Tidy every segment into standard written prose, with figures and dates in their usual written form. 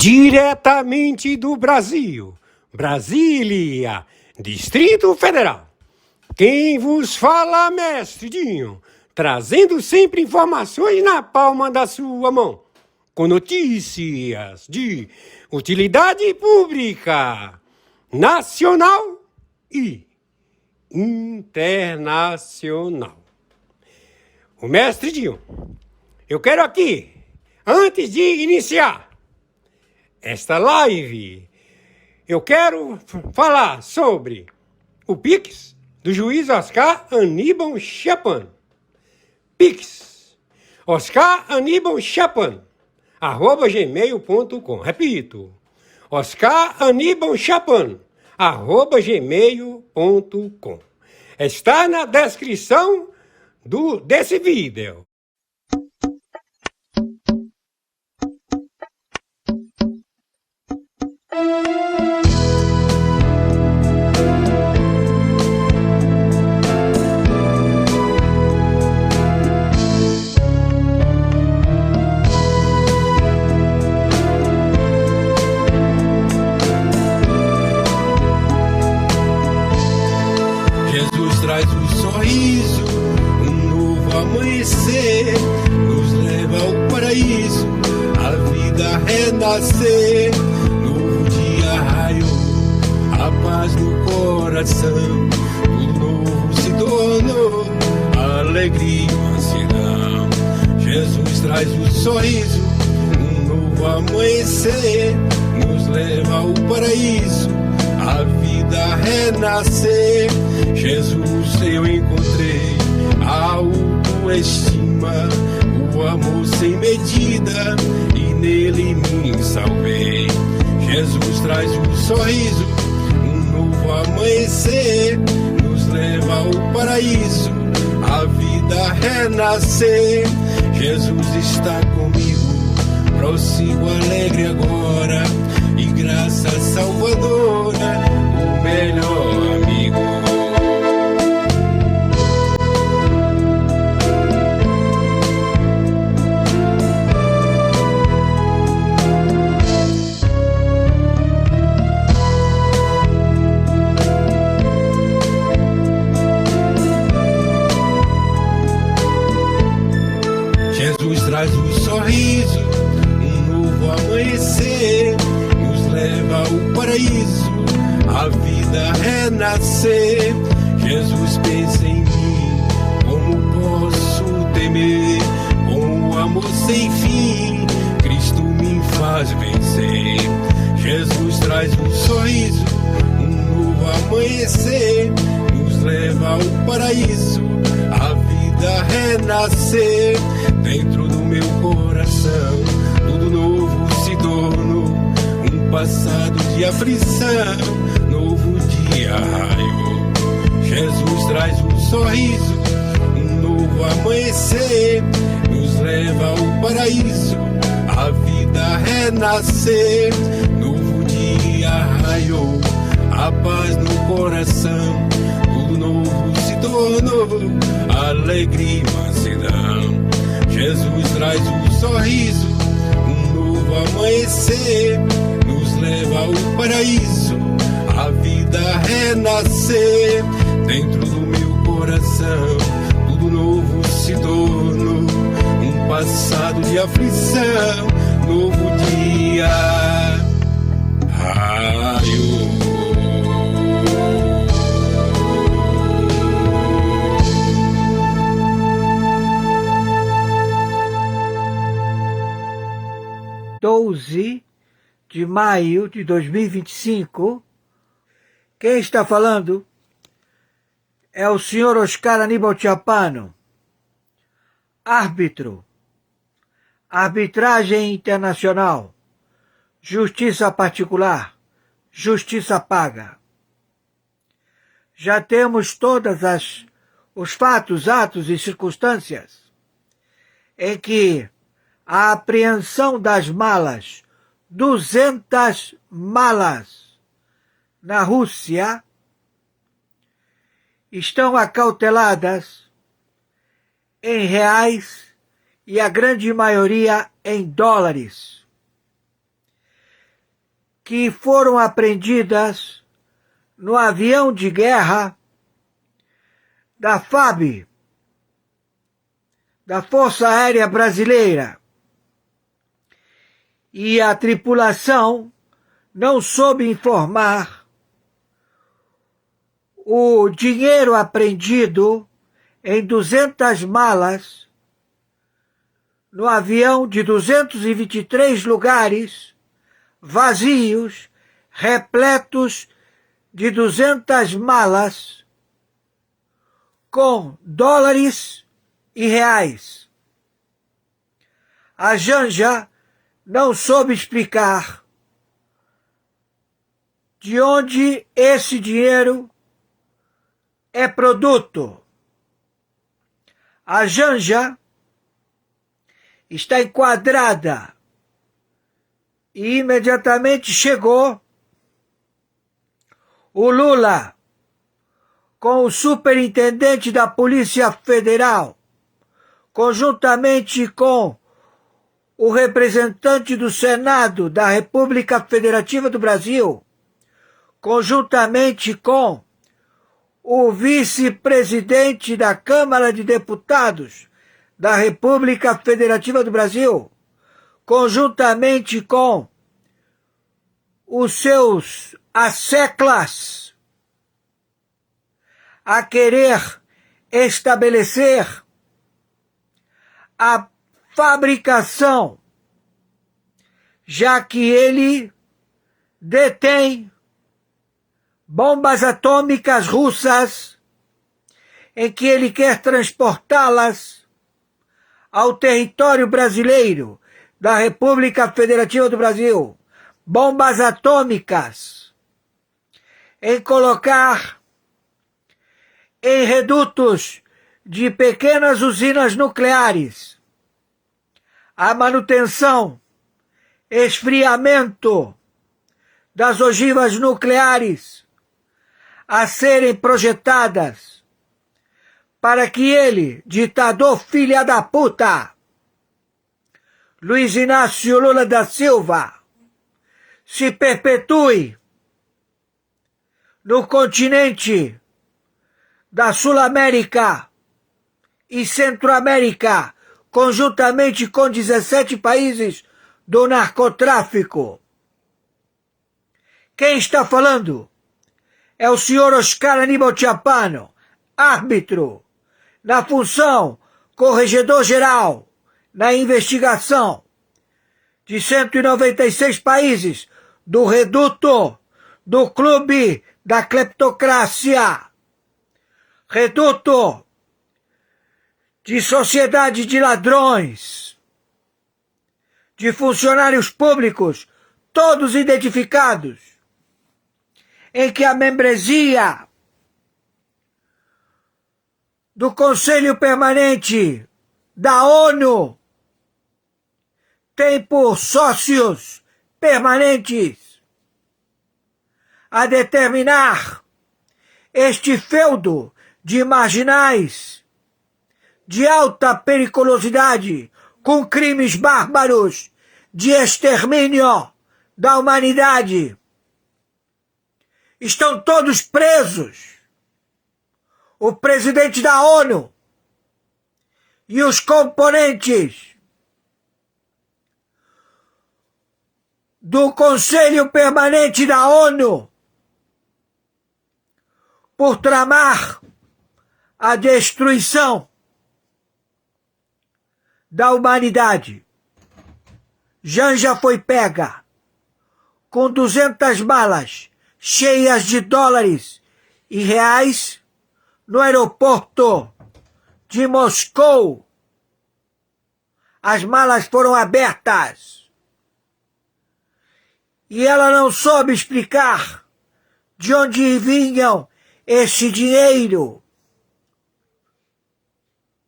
Diretamente do Brasil, Brasília, Distrito Federal. Quem vos fala, mestre Dinho, trazendo sempre informações na palma da sua mão, com notícias de utilidade pública, nacional e internacional. O mestre Dinho, eu quero aqui, antes de iniciar esta live, eu quero falar sobre o Pix do juiz Oscar Aníbal Chapan. Pix, Oscar Aníbal Chapan, @gmail.com. Repito, Oscar Aníbal Chapan, @gmail.com. Está na descrição desse vídeo. Jesus traz um sorriso, um novo amanhecer, nos leva ao paraíso, a vida renascer. Novo dia raiou, a paz no coração, tudo novo se tornou, alegria e mansidão. Jesus traz um sorriso, um novo amanhecer, nos leva ao paraíso, a vida renascer. Jesus eu encontrei a autoestima, o amor sem medida, e nele me salvei. Jesus traz um sorriso, um novo amanhecer, nos leva ao paraíso, a vida renascer. Jesus está comigo, prossigo alegre agora, e graça salvadora, o melhor amigo. Jesus traz um sorriso, um novo amanhecer, nos leva ao paraíso, a vida renascer. Jesus pensa em mim, como posso temer, com o amor sem fim, Cristo me faz vencer. Jesus traz um sorriso, um novo amanhecer, nos leva ao paraíso, a vida renascer. Dentro do meu coração, tudo novo se tornou, um passado de aflição, novo dia raiou. Jesus traz um sorriso, um novo amanhecer, nos leva ao paraíso, a vida renascer. Novo dia raiou, a paz no coração, tudo novo se tornou, alegria e mansidão. Jesus traz um sorriso, um novo amanhecer, nos leva ao paraíso, a vida renascer. Dentro do meu coração, tudo novo se tornou, um passado de aflição, novo dia raiou. De maio de 2025, quem está falando é o senhor Oscar Aníbal Chapan, árbitro, arbitragem internacional, justiça particular, justiça paga. Já temos os fatos, atos e circunstâncias em que a apreensão das malas, 200 malas na Rússia, estão acauteladas em reais e a grande maioria em dólares. que foram apreendidas no avião de guerra da FAB, da Força Aérea Brasileira, e a tripulação não soube informar o dinheiro apreendido em 200 malas no avião de 223 lugares vazios, repletos de 200 malas com dólares e reais. A Janja não soube explicar de onde esse dinheiro é produto. A Janja está enquadrada e imediatamente chegou o Lula com o superintendente da Polícia Federal, conjuntamente com o representante do Senado da República Federativa do Brasil, conjuntamente com o vice-presidente da Câmara de Deputados da República Federativa do Brasil, conjuntamente com os seus asseclas, a querer estabelecer a fabricação, já que ele detém bombas atômicas russas em que ele quer transportá-las ao território brasileiro da República Federativa do Brasil. Bombas atômicas em colocar em redutos de pequenas usinas nucleares a manutenção, esfriamento das ogivas nucleares a serem projetadas para que ele, ditador filha da puta, Luiz Inácio Lula da Silva, se perpetue no continente da Sul-América e Centro-América, conjuntamente com 17 países do narcotráfico. Quem está falando é o senhor Oscar Aníbal Chapano, árbitro, na função corregedor-geral, na investigação de 196 países do reduto do clube da cleptocracia, reduto de sociedade de ladrões, de funcionários públicos, todos identificados, em que a membresia do Conselho Permanente da ONU tem por sócios permanentes a determinar este feudo de marginais de alta periculosidade com crimes bárbaros de extermínio da humanidade. Estão todos presos. O presidente da ONU e os componentes do Conselho Permanente da ONU por tramar a destruição da humanidade. Janja foi pega com 200 malas cheias de dólares e reais no aeroporto de Moscou. As malas foram abertas e ela não soube explicar de onde vinham esse dinheiro.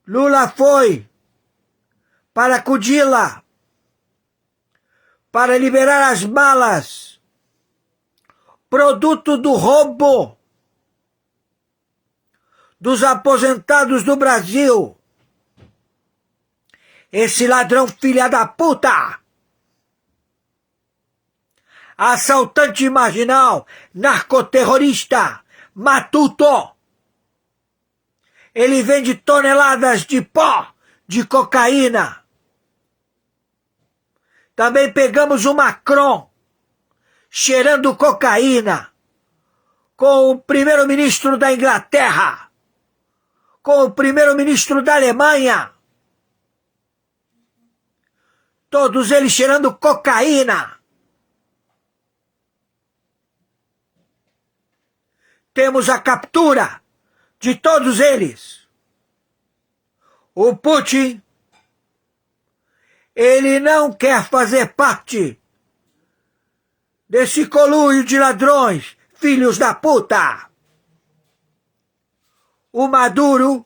Lula foi para acudi-la, para liberar as malas, produto do roubo dos aposentados do Brasil. Esse ladrão filha da puta assaltante marginal, narcoterrorista, matuto. Ele vende toneladas de pó de cocaína. Também pegamos o Macron cheirando cocaína com o primeiro-ministro da Inglaterra, com o primeiro-ministro da Alemanha. Todos eles cheirando cocaína. Temos a captura de todos eles. O Putin, ele não quer fazer parte desse conluio de ladrões, filhos da puta. O Maduro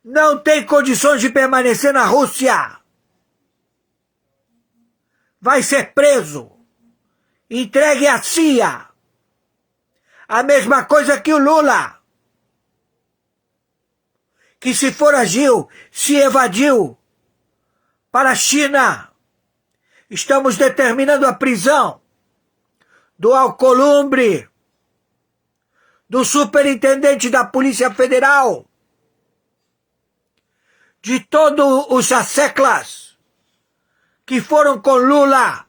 não tem condições de permanecer na Rússia. Vai ser preso, entregue à CIA. A mesma coisa que o Lula, que se foragiu, se evadiu para a China. Estamos determinando a prisão do Alcolumbre, do superintendente da Polícia Federal, de todos os asseclas que foram com Lula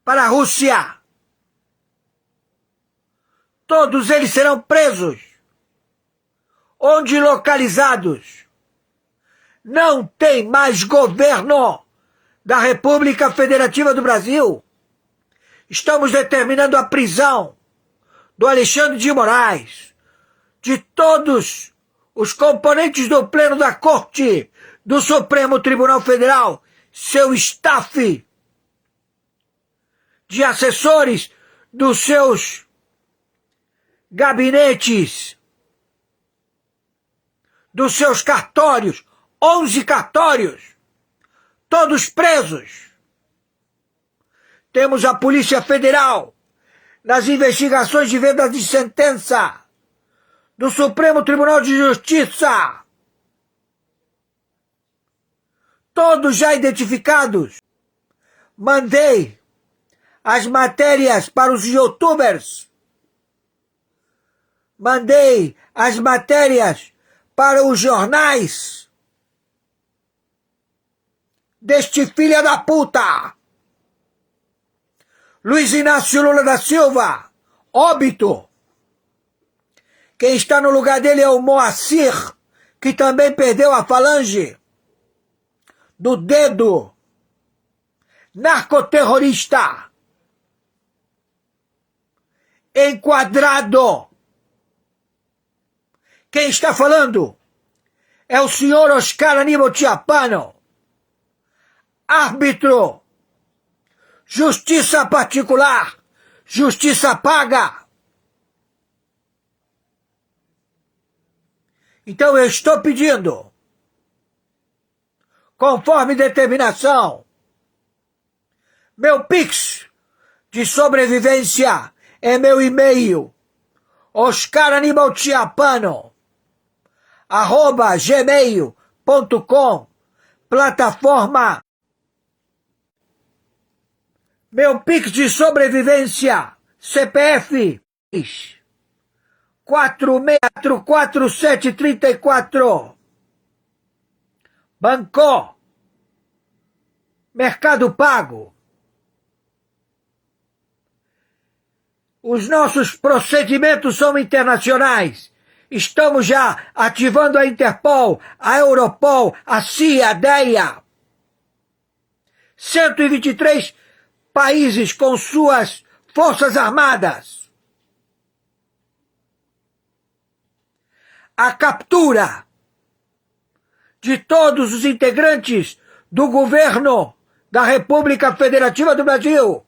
para a Rússia. Todos eles serão presos. Onde localizados? Não tem mais governo da República Federativa do Brasil. Estamos determinando a prisão do Alexandre de Moraes, de todos os componentes do Pleno da Corte do Supremo Tribunal Federal, seu staff de assessores dos seus gabinetes, dos seus cartórios, 11 cartórios, todos presos. Temos a Polícia Federal nas investigações de venda de sentença do Supremo Tribunal de Justiça. Todos já identificados. Mandei as matérias para os youtubers. Mandei as matérias para os jornais deste filho da puta. Luiz Inácio Lula da Silva, óbito. Quem está no lugar dele é o Moacir, que também perdeu a falange do dedo. Narcoterrorista. Enquadrado. Quem está falando é o senhor Oscar Aníbal Chiapano, árbitro, justiça particular, justiça paga. Então eu estou pedindo, conforme determinação, meu Pix de sobrevivência é meu e-mail, oscaranibalchiapano@gmail.com, plataforma. Meu Pix de sobrevivência, CPF 464734. Banco. Mercado Pago. Os nossos procedimentos são internacionais. Estamos já ativando a Interpol, a Europol, a CIA, a DEA. 123 países com suas forças armadas. A captura de todos os integrantes do governo da República Federativa do Brasil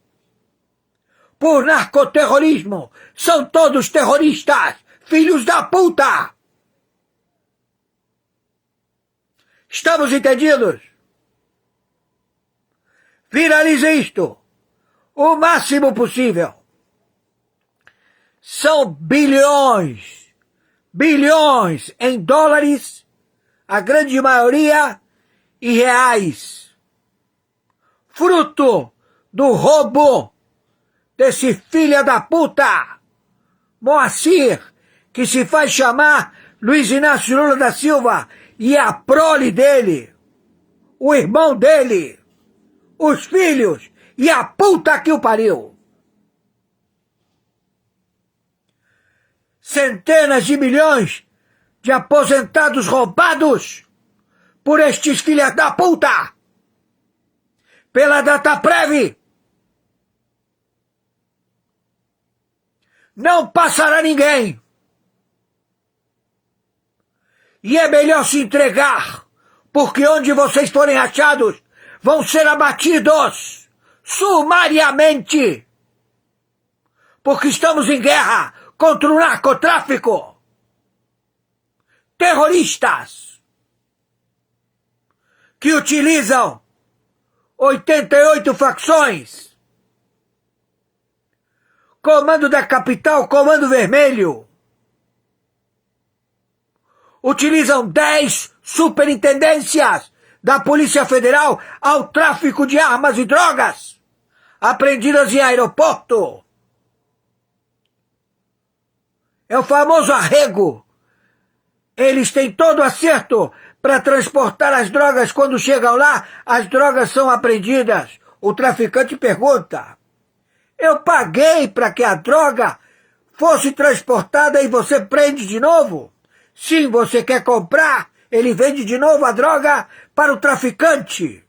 por narcoterrorismo. São todos terroristas, filhos da puta. Estamos entendidos? Finalize isto o máximo possível. São bilhões em dólares, a grande maioria em reais, fruto do roubo desse filho da puta, Moacir, que se faz chamar Luiz Inácio Lula da Silva, e a prole dele, o irmão dele, os filhos e a puta que o pariu. Centenas de milhões de aposentados roubados por estes filhos da puta, pela Dataprev. Não passará ninguém. E é melhor se entregar, porque onde vocês forem achados, vão ser abatidos sumariamente. Porque estamos em guerra contra o narcotráfico. Terroristas que utilizam 88 facções. Comando da Capital, Comando Vermelho. Utilizam 10 superintendências da Polícia Federal ao tráfico de armas e drogas apreendidas em aeroporto. É o famoso arrego. Eles têm todo o acerto para transportar as drogas. Quando chegam lá, as drogas são apreendidas. O traficante pergunta: eu paguei para que a droga fosse transportada e você prende de novo? Sim, você quer comprar, ele vende de novo a droga para o traficante.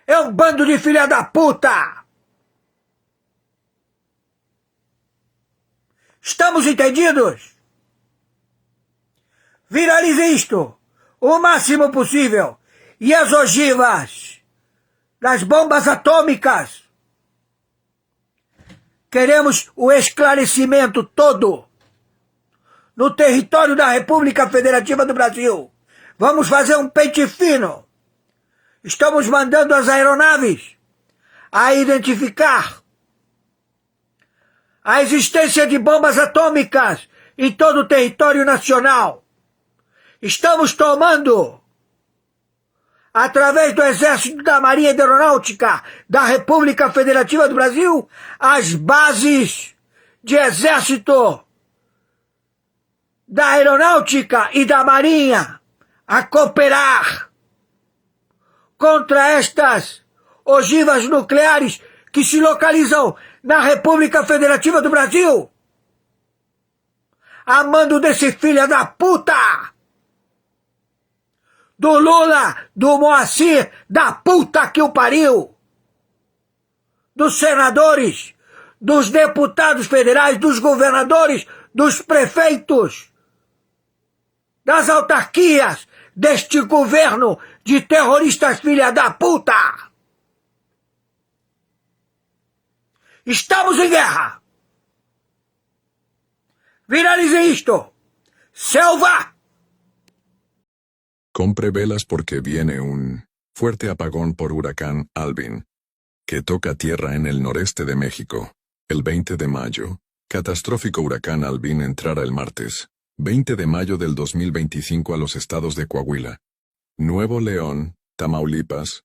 É um bando de filha da puta. Estamos entendidos? Viralize isto o máximo possível. E as ogivas das bombas atômicas. Queremos o esclarecimento todo no território da República Federativa do Brasil. Vamos fazer um pente fino. Estamos mandando as aeronaves a identificar a existência de bombas atômicas em todo o território nacional. Estamos tomando, através do Exército, da Marinha e da Aeronáutica da República Federativa do Brasil, as bases de Exército, da Aeronáutica e da Marinha a cooperar contra estas ogivas nucleares que se localizam na República Federativa do Brasil, a mando desse filho da puta, do Lula, do Moacir, da puta que o pariu, dos senadores, dos deputados federais, dos governadores, dos prefeitos, das autarquias, deste governo de terroristas filha da puta. Estamos em guerra. Viralize isto. Selva. Compre velas porque viene un fuerte apagón por huracán Alvin, que toca tierra en el noreste de México. El 20 de mayo, catastrófico huracán Alvin entrará el martes, 20 de mayo del 2025 a los estados de Coahuila, Nuevo León, Tamaulipas.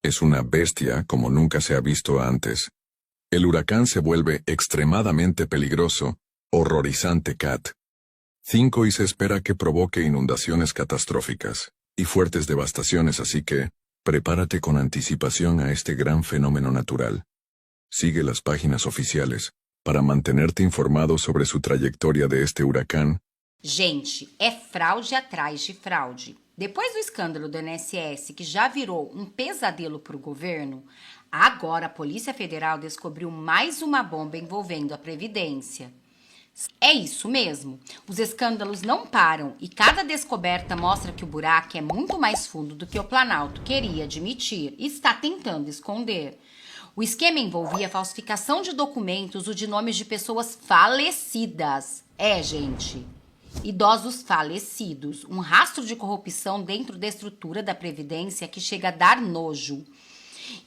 Es una bestia como nunca se ha visto antes. El huracán se vuelve extremadamente peligroso, horrorizante Cat 5 y se espera que provoque inundaciones catastróficas y fuertes devastaciones, así que prepárate con anticipación a este gran fenómeno natural. Sigue las páginas oficiales para mantenerte informado sobre su trayectoria de este huracán. Gente, é fraude atrás de fraude. Depois do escândalo do INSS, que já virou um pesadelo para o governo, agora a Polícia Federal descobriu mais uma bomba envolvendo a Previdência. É isso mesmo, os escândalos não param e cada descoberta mostra que o buraco é muito mais fundo do que o Planalto queria admitir e está tentando esconder. O esquema envolvia falsificação de documentos ou de nomes de pessoas falecidas. Gente, idosos falecidos, um rastro de corrupção dentro da estrutura da Previdência que chega a dar nojo.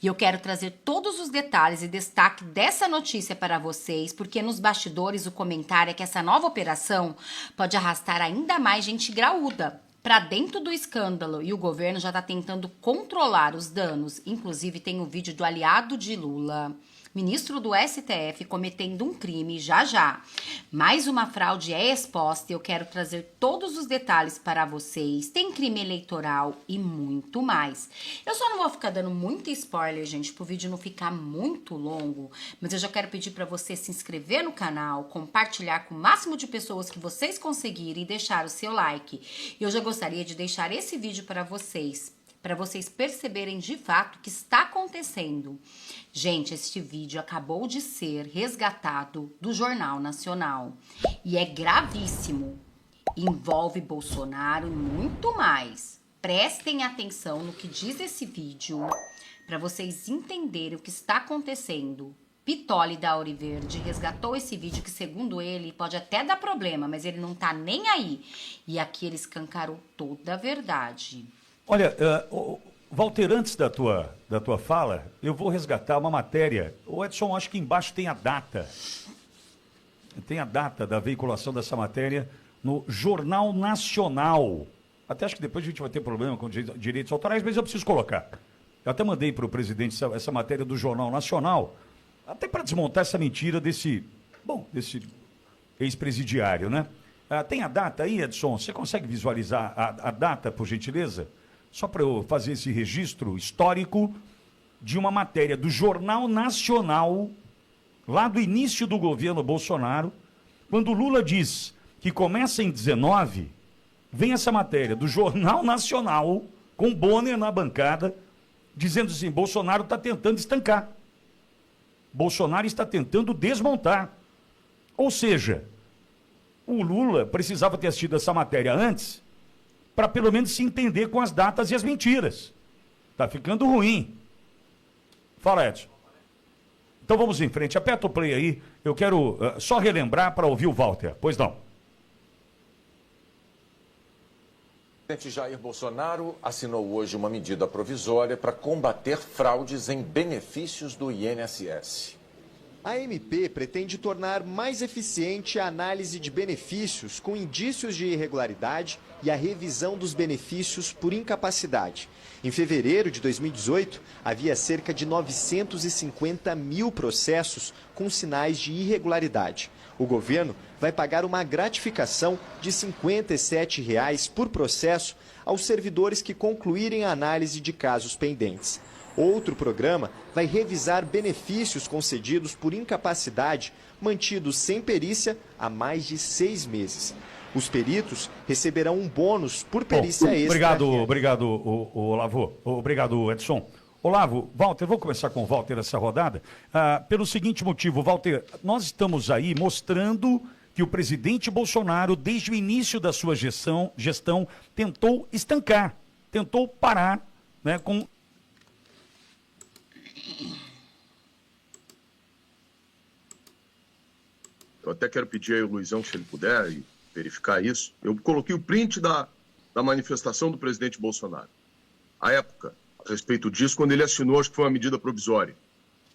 E eu quero trazer todos os detalhes e destaque dessa notícia para vocês, porque nos bastidores o comentário é que essa nova operação pode arrastar ainda mais gente graúda. para dentro do escândalo e o governo já está tentando controlar os danos. Inclusive, tem o vídeo do aliado de Lula, ministro do STF, cometendo um crime já. Mais uma fraude é exposta e eu quero trazer todos os detalhes para vocês. Tem crime eleitoral e muito mais. Eu só não vou ficar dando muito spoiler, gente, para o vídeo não ficar muito longo, mas eu já quero pedir para você se inscrever no canal, compartilhar com o máximo de pessoas que vocês conseguirem e deixar o seu like. Eu já gostaria de deixar esse vídeo para vocês perceberem de fato o que está acontecendo. Gente, este vídeo acabou de ser resgatado do Jornal Nacional e é gravíssimo. Envolve Bolsonaro e muito mais. Prestem atenção no que diz esse vídeo para vocês entenderem o que está acontecendo. Pitoli da Auriverde resgatou esse vídeo que, segundo ele, pode até dar problema, mas ele não tá nem aí. E aqui ele escancarou toda a verdade. Olha, Walter, antes da tua fala, eu vou resgatar uma matéria. O Edson, acho que embaixo tem a data. Tem a data da veiculação dessa matéria no Jornal Nacional. Até acho que depois a gente vai ter problema com direitos autorais, mas eu preciso colocar. Eu até mandei para o presidente essa matéria do Jornal Nacional, até para desmontar essa mentira desse ex-presidiário, né? Tem a data aí, Edson? Você consegue visualizar a data, por gentileza? Só para eu fazer esse registro histórico de uma matéria do Jornal Nacional, lá do início do governo Bolsonaro, quando o Lula diz que começa em 19, vem essa matéria do Jornal Nacional, com Bonner na bancada, dizendo assim, Bolsonaro está tentando estancar. Bolsonaro está tentando desmontar. Ou seja, o Lula precisava ter assistido essa matéria antes, para pelo menos se entender com as datas e as mentiras. Tá ficando ruim. Fala, Edson. Então vamos em frente. Aperta o play aí. Eu quero só relembrar para ouvir o Walter. Pois não. O presidente Jair Bolsonaro assinou hoje uma medida provisória para combater fraudes em benefícios do INSS. A MP pretende tornar mais eficiente a análise de benefícios com indícios de irregularidade e a revisão dos benefícios por incapacidade. Em fevereiro de 2018, havia cerca de 950 mil processos com sinais de irregularidade. O governo vai pagar uma gratificação de R$ 57,00 por processo aos servidores que concluírem a análise de casos pendentes. Outro programa vai revisar benefícios concedidos por incapacidade mantidos sem perícia há mais de 6 meses. Os peritos receberão um bônus por perícia extra. Obrigado, Olavo. Obrigado, Edson. Olavo, Walter, vou começar com o Walter essa rodada. Pelo seguinte motivo, Walter, nós estamos aí mostrando que o presidente Bolsonaro, desde o início da sua gestão tentou estancar, tentou parar, né, com... Eu até quero pedir aí ao Luizão, se ele puder, verificar isso. Eu coloquei o print da manifestação do presidente Bolsonaro. À época, a respeito disso, quando ele assinou, acho que foi uma medida provisória.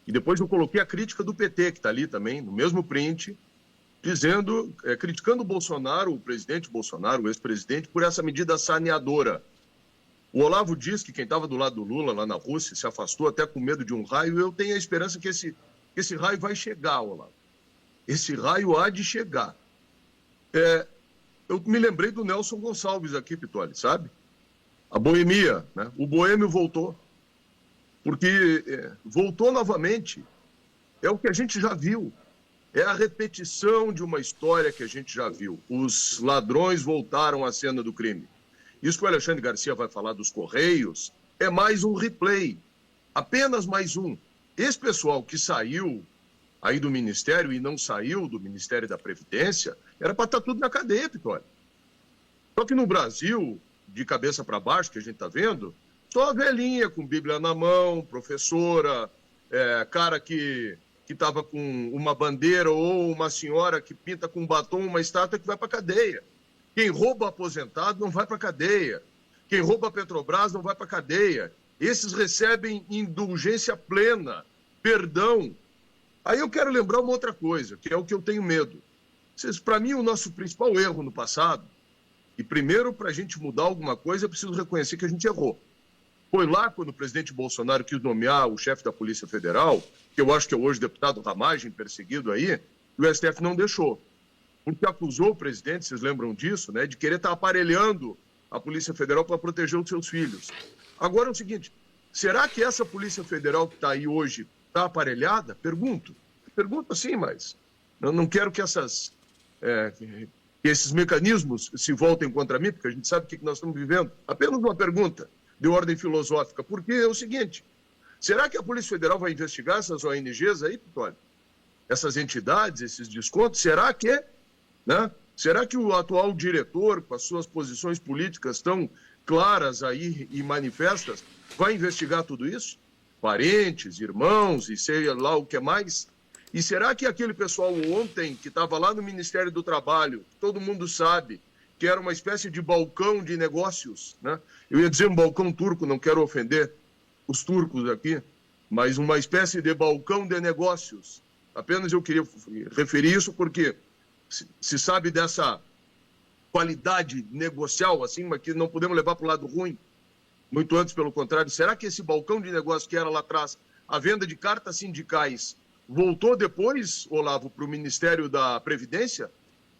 E depois eu coloquei a crítica do PT, que está ali também, no mesmo print, dizendo, criticando o Bolsonaro, o presidente Bolsonaro, o ex-presidente, por essa medida saneadora. O Olavo diz que quem estava do lado do Lula, lá na Rússia, se afastou até com medo de um raio. Eu tenho a esperança que esse raio vai chegar, Olavo. Esse raio há de chegar. Eu me lembrei do Nelson Gonçalves aqui, Pitoli, sabe? A boemia, né? O boêmio voltou. Porque voltou novamente. É o que a gente já viu. É a repetição de uma história que a gente já viu. Os ladrões voltaram à cena do crime. Isso que o Alexandre Garcia vai falar dos Correios é mais um replay. Apenas mais um. Esse pessoal que saiu aí do Ministério e não saiu do Ministério da Previdência, era para estar tudo na cadeia, Pitoli. Só que no Brasil, de cabeça para baixo, que a gente está vendo, só a velhinha com Bíblia na mão, professora, cara que estava com uma bandeira ou uma senhora que pinta com batom uma estátua que vai para a cadeia. Quem rouba aposentado não vai para a cadeia. Quem rouba a Petrobras não vai para a cadeia. Esses recebem indulgência plena, perdão. Aí eu quero lembrar uma outra coisa, que é o que eu tenho medo. Para mim, o nosso principal erro no passado, E primeiro, para a gente mudar alguma coisa, é preciso reconhecer que a gente errou. Foi lá quando o presidente Bolsonaro quis nomear o chefe da Polícia Federal, que eu acho que é hoje deputado Ramagem, perseguido aí, e o STF não deixou. Porque acusou o presidente, vocês lembram disso, né, de querer estar aparelhando a Polícia Federal para proteger os seus filhos. Agora é o seguinte, será que essa Polícia Federal que está aí hoje está aparelhada? Pergunto assim, mas eu não quero que esses mecanismos se voltem contra mim, porque a gente sabe o que nós estamos vivendo. Apenas uma pergunta de ordem filosófica, porque é o seguinte, será que a Polícia Federal vai investigar essas ONGs aí, Pitoli? Essas entidades, esses descontos, será que, né? Será que o atual diretor, com as suas posições políticas tão claras aí e manifestas, vai investigar tudo isso? Parentes, irmãos e sei lá o que mais? E será que aquele pessoal ontem que estava lá no Ministério do Trabalho, todo mundo sabe que era uma espécie de balcão de negócios, né? Eu ia dizer um balcão turco, não quero ofender os turcos aqui, mas uma espécie de balcão de negócios. Apenas eu queria referir isso porque se sabe dessa qualidade negocial, assim, mas que não podemos levar para o lado ruim, muito antes, pelo contrário. Será que esse balcão de negócio que era lá atrás, a venda de cartas sindicais, voltou depois, Olavo, para o Ministério da Previdência?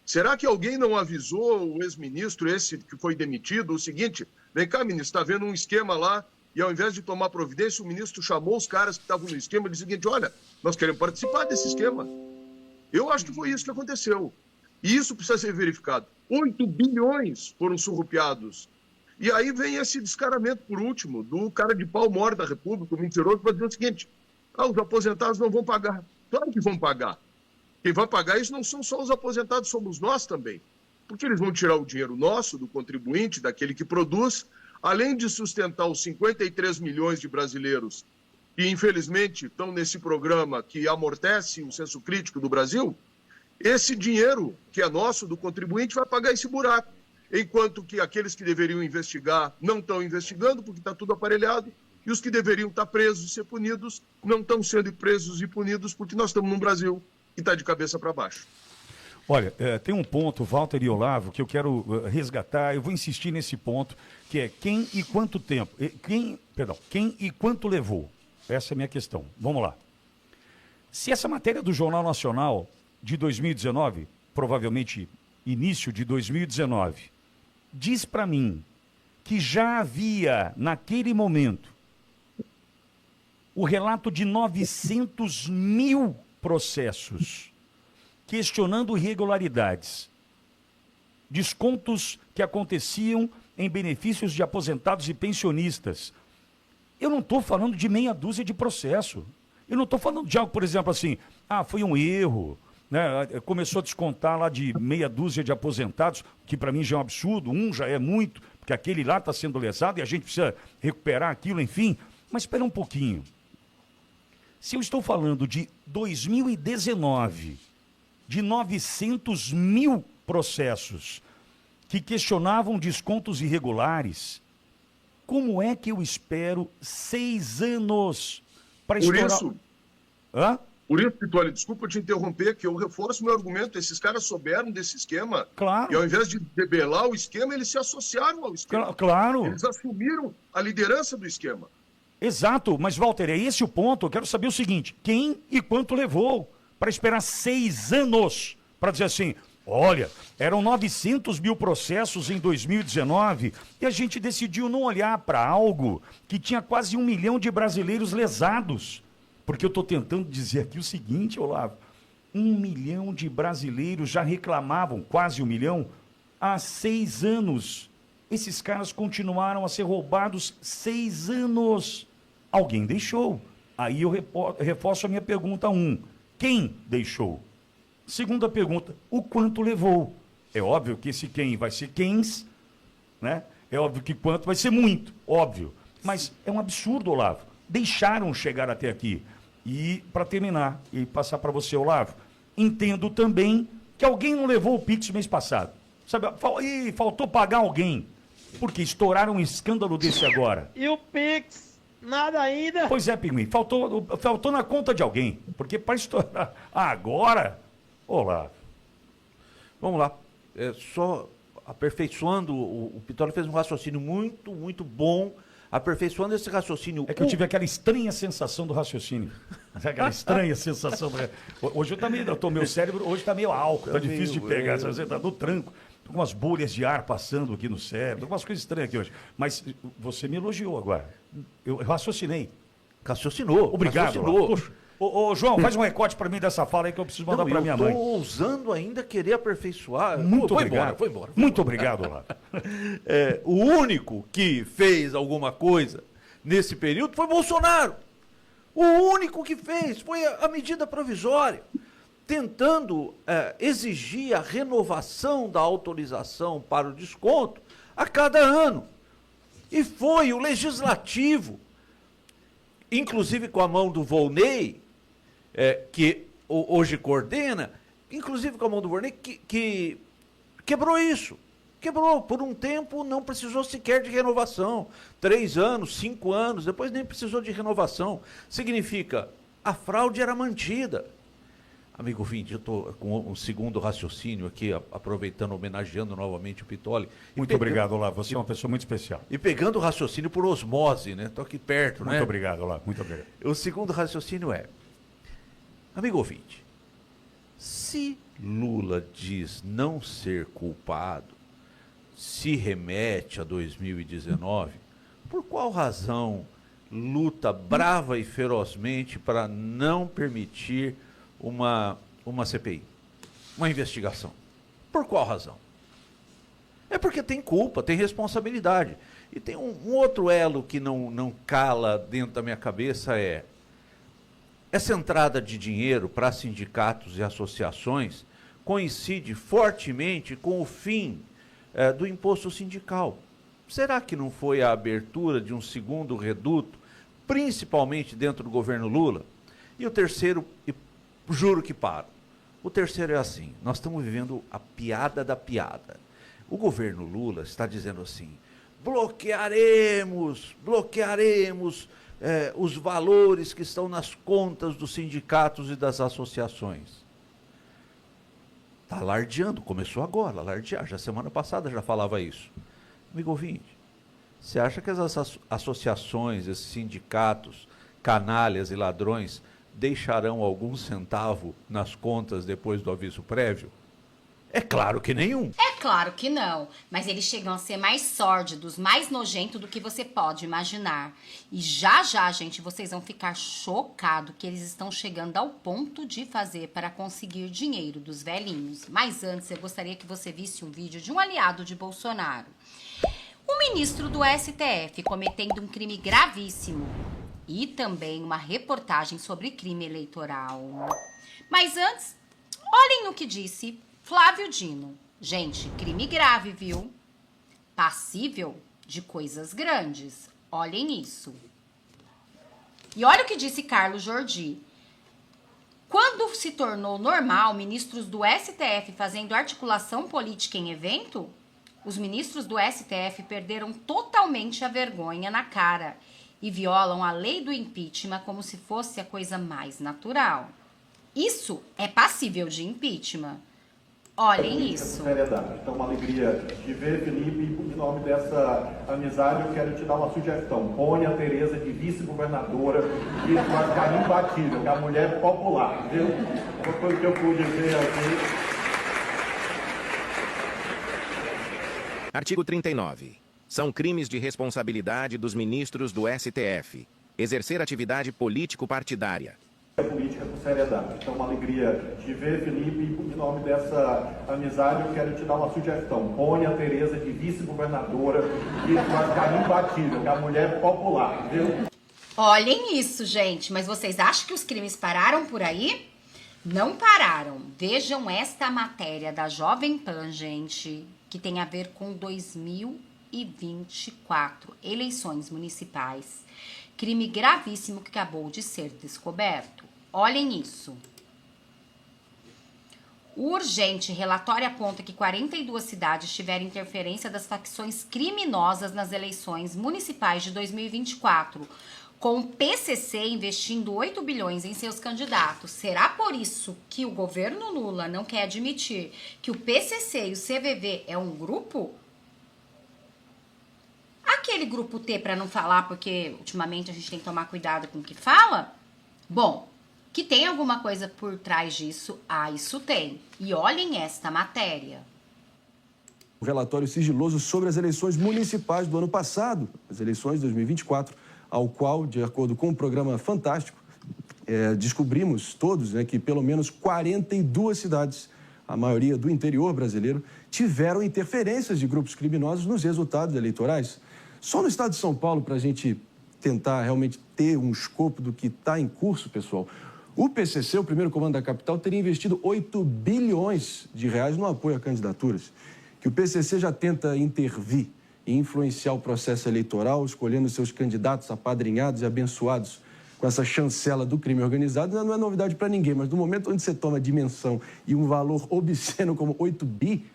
Será que alguém não avisou o ex-ministro, esse que foi demitido, o seguinte, vem cá, ministro, está vendo um esquema lá, e ao invés de tomar providência, o ministro chamou os caras que estavam no esquema e disse o seguinte, olha, nós queremos participar desse esquema. Eu acho que foi isso que aconteceu. E isso precisa ser verificado. 8 bilhões foram surrupiados. E aí vem esse descaramento, por último, do cara de pau mor da República, o mentiroso, para dizer o seguinte, os aposentados não vão pagar. Claro que vão pagar. Quem vai pagar isso não são só os aposentados, somos nós também. Porque eles vão tirar o dinheiro nosso, do contribuinte, daquele que produz, além de sustentar os 53 milhões de brasileiros que, infelizmente, estão nesse programa que amortece o senso crítico do Brasil, esse dinheiro que é nosso, do contribuinte, vai pagar esse buraco. Enquanto que aqueles que deveriam investigar não estão investigando, porque está tudo aparelhado, e os que deveriam estar presos e ser punidos não estão sendo presos e punidos porque nós estamos num Brasil que está de cabeça para baixo. Olha, tem um ponto, Walter e Olavo, que eu quero resgatar, eu vou insistir nesse ponto, que é quem e quanto tempo, quem e quanto levou? Essa é a minha questão. Vamos lá. Se essa matéria do Jornal Nacional de 2019, provavelmente início de 2019, diz para mim que já havia, naquele momento, o relato de 900 mil processos questionando irregularidades, descontos que aconteciam em benefícios de aposentados e pensionistas. Eu não estou falando de meia dúzia de processo. Eu não estou falando de algo, por exemplo, assim, foi um erro, né? Começou a descontar lá de meia dúzia de aposentados, que para mim já é um absurdo, um já é muito, porque aquele lá está sendo lesado e a gente precisa recuperar aquilo, enfim. Mas espera um pouquinho. Se eu estou falando de 2019, de 900 mil processos que questionavam descontos irregulares, como é que eu espero 6 anos para estourar... Por isso, Pitoli, desculpa te interromper, que eu reforço meu argumento. Esses caras souberam desse esquema. Claro. E ao invés de debelar o esquema, eles se associaram ao esquema. Claro. Eles assumiram a liderança do esquema. Exato, mas Walter, é esse o ponto. Eu quero saber o seguinte, quem e quanto levou para esperar 6 anos para dizer assim, olha, eram 900 mil processos em 2019 e a gente decidiu não olhar para algo que tinha quase 1 milhão de brasileiros lesados. Porque eu estou tentando dizer aqui o seguinte, Olavo, 1 milhão de brasileiros já reclamavam, quase 1 milhão, há 6 anos. Esses caras continuaram a ser roubados 6 anos. Alguém deixou. Aí eu reforço a minha pergunta 1. Quem deixou? Segunda pergunta, o quanto levou? É óbvio que esse quem vai ser quens, né? É óbvio que quanto vai ser muito, óbvio. Mas é um absurdo, Olavo. Deixaram chegar até aqui. E, para terminar, e passar para você, Olavo, entendo também que alguém não levou o Pix mês passado. Sabe, faltou pagar alguém, porque estouraram um escândalo desse agora. E o Pix? Nada ainda? Pois é, Pinguim, faltou na conta de alguém, porque para estourar agora, Olavo. Vamos lá, só aperfeiçoando, o Pittoli fez um raciocínio muito, muito bom, aperfeiçoando esse raciocínio. É que eu tive aquela estranha sensação do raciocínio. Aquela estranha sensação. Hoje meu cérebro hoje está meio álcool, está difícil de pegar, você está no tranco. Tô com umas bolhas de ar passando aqui no cérebro, umas coisas estranhas aqui hoje. Mas você me elogiou agora. Eu raciocinei. Raciocinou. Obrigado. Raciocinou. Poxa. Ô, João, faz um recorte para mim dessa fala aí que eu preciso mandar para minha mãe. Eu estou ousando ainda querer aperfeiçoar. Muito obrigado. Foi embora. Muito obrigado, Olavo. O único que fez alguma coisa nesse período foi Bolsonaro. O único que fez foi a medida provisória, tentando exigir a renovação da autorização para o desconto a cada ano. E foi o legislativo, inclusive com a mão do Volney, que hoje coordena, inclusive com a mão do Volney, que quebrou isso. Quebrou. Por um tempo não precisou sequer de renovação. 3 anos, 5 anos, depois nem precisou de renovação. Significa, a fraude era mantida. Amigo ouvinte, eu estou com um segundo raciocínio aqui, aproveitando, homenageando novamente o Pittoli. Muito obrigado, Olavo. Você é uma pessoa muito especial. E pegando o raciocínio por osmose, né? Estou aqui perto, né? Muito obrigado, Olavo. Muito obrigado. O segundo raciocínio é, amigo ouvinte, se Lula diz não ser culpado, se remete a 2019, por qual razão luta brava e ferozmente para não permitir uma CPI, uma investigação? Por qual razão? É porque tem culpa, tem responsabilidade. E tem um outro elo que não cala dentro da minha cabeça, essa entrada de dinheiro para sindicatos e associações coincide fortemente com o fim do imposto sindical. Será que não foi a abertura de um segundo reduto, principalmente dentro do governo Lula? E o terceiro, juro que paro. O terceiro é assim, nós estamos vivendo a piada da piada. O governo Lula está dizendo assim, bloquearemos os valores que estão nas contas dos sindicatos e das associações. Está alardeando, começou agora a alardear, já semana passada já falava isso. Amigo ouvinte, você acha que as associações, esses sindicatos, canalhas e ladrões deixarão algum centavo nas contas depois do aviso prévio? É claro que nenhum. É claro que não, mas eles chegam a ser mais sórdidos, mais nojentos do que você pode imaginar. E já, gente, vocês vão ficar chocados que eles estão chegando ao ponto de fazer para conseguir dinheiro dos velhinhos. Mas antes, eu gostaria que você visse um vídeo de um aliado de Bolsonaro. O ministro do STF cometendo um crime gravíssimo. E também uma reportagem sobre crime eleitoral. Mas antes, olhem no que disse Flávio Dino. Gente, crime grave, viu? Passível de coisas grandes. Olhem isso. E olha o que disse Carlos Jordi. Quando se tornou normal ministros do STF fazendo articulação política em evento, os ministros do STF perderam totalmente a vergonha na cara e violam a lei do impeachment como se fosse a coisa mais natural. Isso é passível de impeachment. Olhem isso. Então, uma alegria te ver, Felipe, e em nome dessa amizade eu quero te dar uma sugestão. Põe a Tereza de vice-governadora, que vai ficar imbatível, que é a mulher popular, viu? Uma coisa que eu pude ver aqui. Artigo 39. São crimes de responsabilidade dos ministros do STF. Exercer atividade político-partidária. Política com seriedade. Então, uma alegria te ver, Felipe, e em nome dessa amizade eu quero te dar uma sugestão. Põe a Tereza de vice-governadora, que vai ficar imbatível, que é a mulher popular, viu? Olhem isso, gente. Mas vocês acham que os crimes pararam por aí? Não pararam. Vejam esta matéria da Jovem Pan, gente, que tem a ver com 2024, eleições municipais. Crime gravíssimo que acabou de ser descoberto. Olhem isso. O urgente relatório aponta que 42 cidades tiveram interferência das facções criminosas nas eleições municipais de 2024, com o PCC investindo 8 bilhões em seus candidatos. Será por isso que o governo Lula não quer admitir que o PCC e o CVV é um grupo? Aquele grupo T, para não falar, porque ultimamente a gente tem que tomar cuidado com o que fala. Bom, que tem alguma coisa por trás disso, isso tem. E olhem esta matéria. O relatório sigiloso sobre as eleições municipais do ano passado, as eleições de 2024, ao qual, de acordo com o programa Fantástico, descobrimos todos, né, que pelo menos 42 cidades, a maioria do interior brasileiro, tiveram interferências de grupos criminosos nos resultados eleitorais. Só no estado de São Paulo, para a gente tentar realmente ter um escopo do que está em curso, pessoal, o PCC, o primeiro comando da capital, teria investido 8 bilhões de reais no apoio a candidaturas. Que o PCC já tenta intervir e influenciar o processo eleitoral, escolhendo seus candidatos apadrinhados e abençoados com essa chancela do crime organizado, não é novidade para ninguém, mas no momento onde você toma dimensão e um valor obsceno como 8 bi,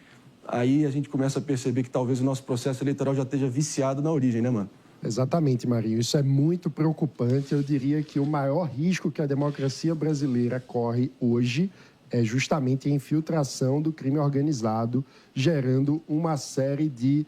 aí a gente começa a perceber que talvez o nosso processo eleitoral já esteja viciado na origem, né, mano? Exatamente, Marinho. Isso é muito preocupante. Eu diria que o maior risco que a democracia brasileira corre hoje é justamente a infiltração do crime organizado, gerando uma série de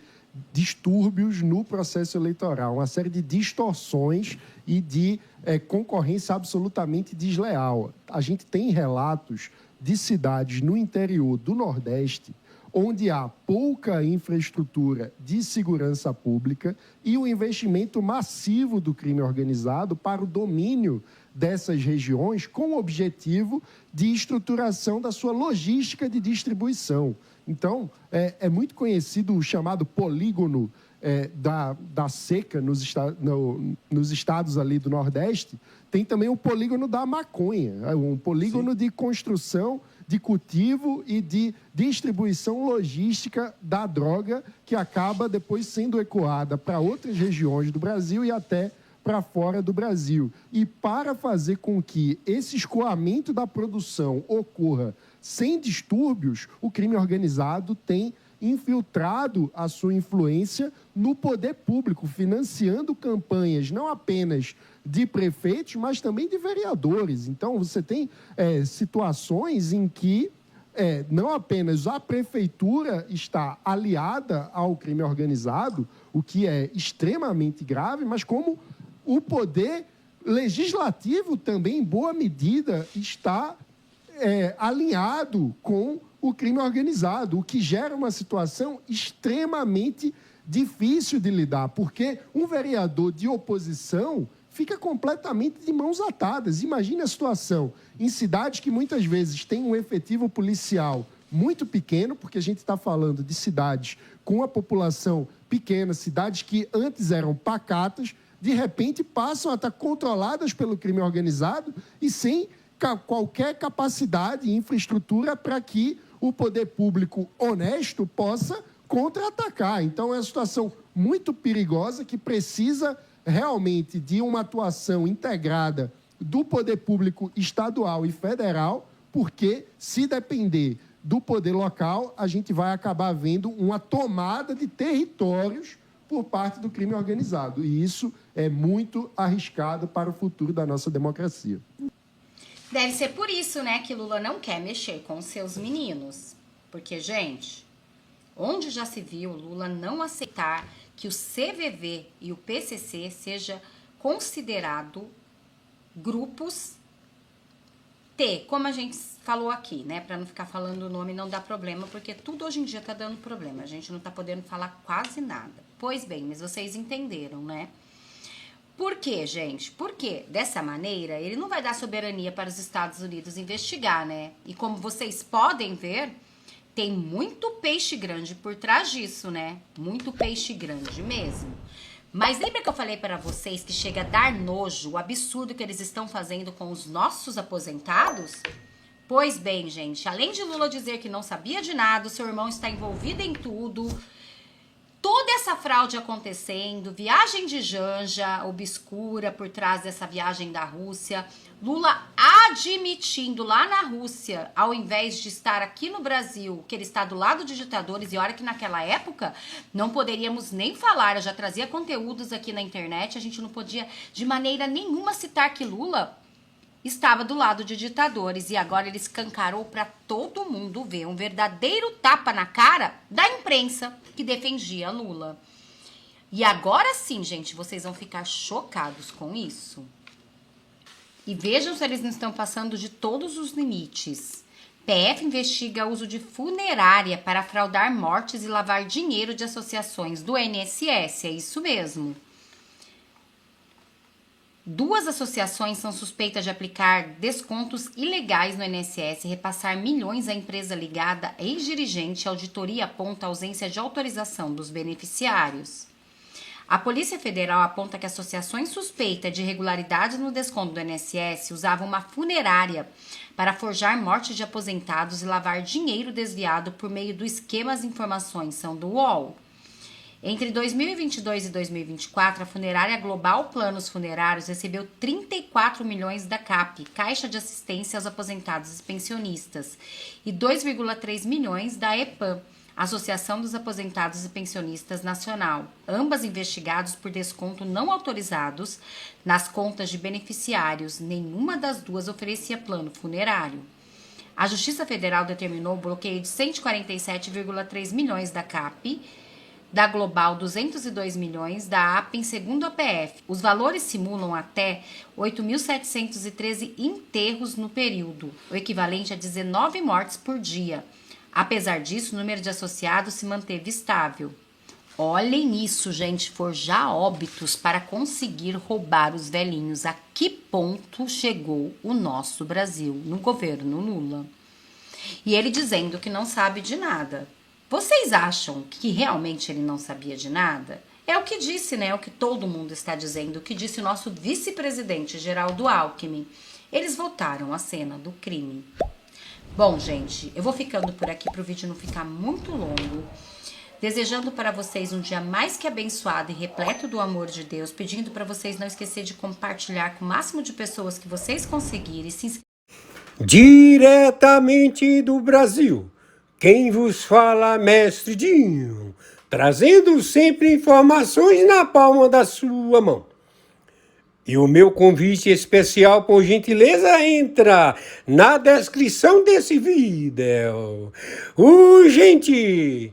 distúrbios no processo eleitoral, uma série de distorções e de concorrência absolutamente desleal. A gente tem relatos de cidades no interior do Nordeste onde há pouca infraestrutura de segurança pública e o investimento massivo do crime organizado para o domínio dessas regiões com o objetivo de estruturação da sua logística de distribuição. Então, é muito conhecido o chamado polígono da seca nos estados ali do Nordeste. Tem também o polígono da maconha, um polígono de construção, de cultivo e de distribuição logística da droga que acaba depois sendo ecoada para outras regiões do Brasil e até para fora do Brasil. E para fazer com que esse escoamento da produção ocorra sem distúrbios, o crime organizado tem infiltrado a sua influência no poder público, financiando campanhas não apenas de prefeitos, mas também de vereadores. Então, você tem situações em que não apenas a prefeitura está aliada ao crime organizado, o que é extremamente grave, mas como o poder legislativo também, em boa medida, está alinhado com o crime organizado, o que gera uma situação extremamente difícil de lidar, porque um vereador de oposição fica completamente de mãos atadas. Imagine a situação em cidades que muitas vezes têm um efetivo policial muito pequeno, porque a gente está falando de cidades com a população pequena, cidades que antes eram pacatas, de repente passam a estar controladas pelo crime organizado e sem qualquer capacidade e infraestrutura para que o poder público honesto possa contra-atacar. Então, é uma situação muito perigosa que precisa realmente de uma atuação integrada do poder público estadual e federal, porque se depender do poder local, a gente vai acabar vendo uma tomada de territórios por parte do crime organizado. E isso é muito arriscado para o futuro da nossa democracia. Deve ser por isso, né, que Lula não quer mexer com seus meninos. Porque, gente, onde já se viu Lula não aceitar que o CVV e o PCC seja considerado grupos T, como a gente falou aqui, né, para não ficar falando o nome não dá problema, porque tudo hoje em dia tá dando problema, a gente não tá podendo falar quase nada. Pois bem, mas vocês entenderam, né? Por quê, gente? Porque dessa maneira ele não vai dar soberania para os Estados Unidos investigar, né? E como vocês podem ver, tem muito peixe grande por trás disso, né? Muito peixe grande mesmo. Mas lembra que eu falei para vocês que chega a dar nojo o absurdo que eles estão fazendo com os nossos aposentados? Pois bem, gente, além de Lula dizer que não sabia de nada, o seu irmão está envolvido em tudo, toda essa fraude acontecendo, viagem de Janja obscura por trás dessa viagem da Rússia, Lula admitindo lá na Rússia, ao invés de estar aqui no Brasil, que ele está do lado de ditadores, e olha que naquela época não poderíamos nem falar, eu já trazia conteúdos aqui na internet, a gente não podia de maneira nenhuma citar que Lula estava do lado de ditadores, e agora ele escancarou para todo mundo ver um verdadeiro tapa na cara da imprensa que defendia Lula. E agora sim, gente, vocês vão ficar chocados com isso. E vejam se eles não estão passando de todos os limites. PF investiga o uso de funerária para fraudar mortes e lavar dinheiro de associações do INSS, é isso mesmo. 2 associações são suspeitas de aplicar descontos ilegais no INSS e repassar milhões à empresa ligada a ex-dirigente. A auditoria aponta a ausência de autorização dos beneficiários. A Polícia Federal aponta que associações suspeitas de irregularidades no desconto do INSS usavam uma funerária para forjar mortes de aposentados e lavar dinheiro desviado por meio do esquema. As informações são do UOL. Entre 2022 e 2024, a funerária Global Planos Funerários recebeu 34 milhões da CAP, Caixa de Assistência aos Aposentados e Pensionistas, e 2,3 milhões da EPAM, Associação dos Aposentados e Pensionistas Nacional, ambas investigados por desconto não autorizados nas contas de beneficiários. Nenhuma das duas oferecia plano funerário. A Justiça Federal determinou o bloqueio de 147,3 milhões da CAP, da Global 202 milhões, da APEN, segundo a PF. Os valores simulam até 8.713 enterros no período, o equivalente a 19 mortes por dia. Apesar disso, o número de associados se manteve estável. Olhem isso, gente, forjar óbitos para conseguir roubar os velhinhos. A que ponto chegou o nosso Brasil no governo Lula? E ele dizendo que não sabe de nada. Vocês acham que realmente ele não sabia de nada? É o que disse, né? É o que todo mundo está dizendo, o que disse o nosso vice-presidente Geraldo Alckmin. Eles voltaram à cena do crime. Bom, gente, eu vou ficando por aqui para o vídeo não ficar muito longo. Desejando para vocês um dia mais que abençoado e repleto do amor de Deus. Pedindo para vocês não esquecer de compartilhar com o máximo de pessoas que vocês conseguirem. Diretamente do Brasil, quem vos fala, Mestre Dinho, trazendo sempre informações na palma da sua mão. E o meu convite especial, por gentileza, entra na descrição desse vídeo. Urgente!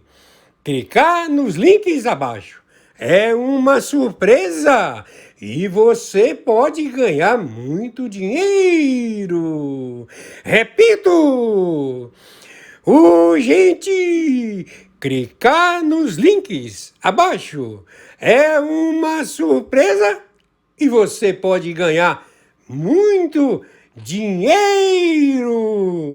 Clicar nos links abaixo. É uma surpresa e você pode ganhar muito dinheiro. Repito! Urgente! Clicar nos links abaixo. É uma surpresa e você pode ganhar muito dinheiro.